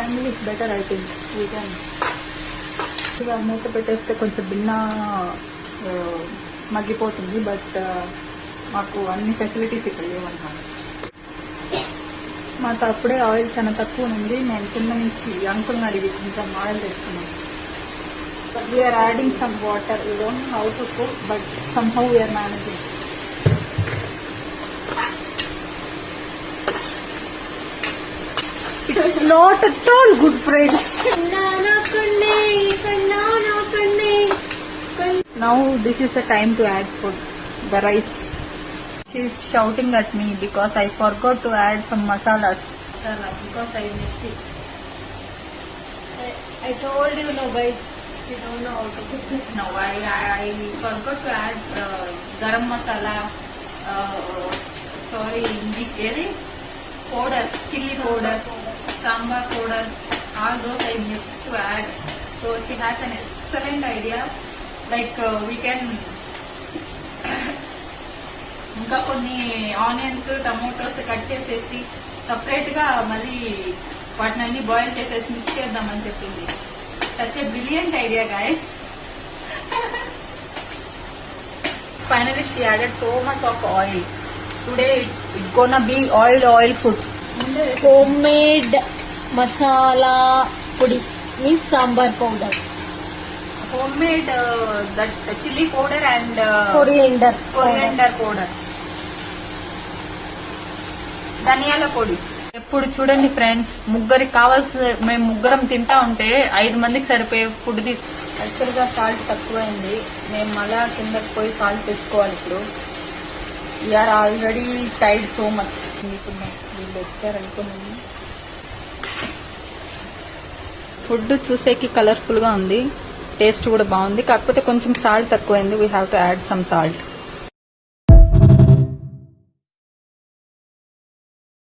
Angle is better I think. We can ఇక మూత పెట్టేస్తే కొంచెం భిన్న మగ్గిపోతుంది. బట్ మాకు అన్ని ఫెసిలిటీస్ ఇక్కడ లేవన్నమాట. మాకు అప్పుడే ఆయిల్ చాలా తక్కువ ఉంది. నేను కింద నుంచి అంకుల్ని అడిగి కొంచెం ఆయిల్ వేసుకున్నాను. We're adding some water. We don't know how to cook but somehow we're managing. It's not at all good, friends. Now this is the time to add food. The rice. She is shouting at me because I forgot to add some masalas. Because I missed it. I told you, no guys. She don't know how to cook it. No, I forgot to add garam masala. Powder, chili powder, sambar powder. All those I missed to add. So she has an excellent idea. Like we can ఇంకా కొన్ని onions tomatoes cut చేసేసి separate గా మళ్ళీ వాటిని అన్ని boil చేసేసి mix చేద్దామని చెప్పింది. Such a brilliant idea guys. Finally she added so much of oil. Today it gonna be oil food. Homemade masala pudi means sambar powder. Homemade that chili powder and Coriander powder. ధనియాల పొడి. ఎప్పుడు చూడండి friends, ముగ్గురికి కావాల్సిన మేము ముగ్గురం తింటా ఉంటే 5 మందికి సరిపోయే ఫుడ్ యాక్చువల్ గా సాల్ట్ తక్కువైంది. మేము మళ్ళా కిందకి పోయి సాల్ట్ తెచ్చుకోవాలి. ఇప్పుడు వీఆర్ ఆల్రెడీ టైడ్ సో మచ్. వీళ్ళు వచ్చారనుకున్నాము. ఫుడ్ చూసేకి కలర్ఫుల్ గా ఉంది, టేస్ట్ కూడా బాగుంది. కాకపోతే కొంచెం సాల్ట్ తక్కువైంది. We have to add some salt.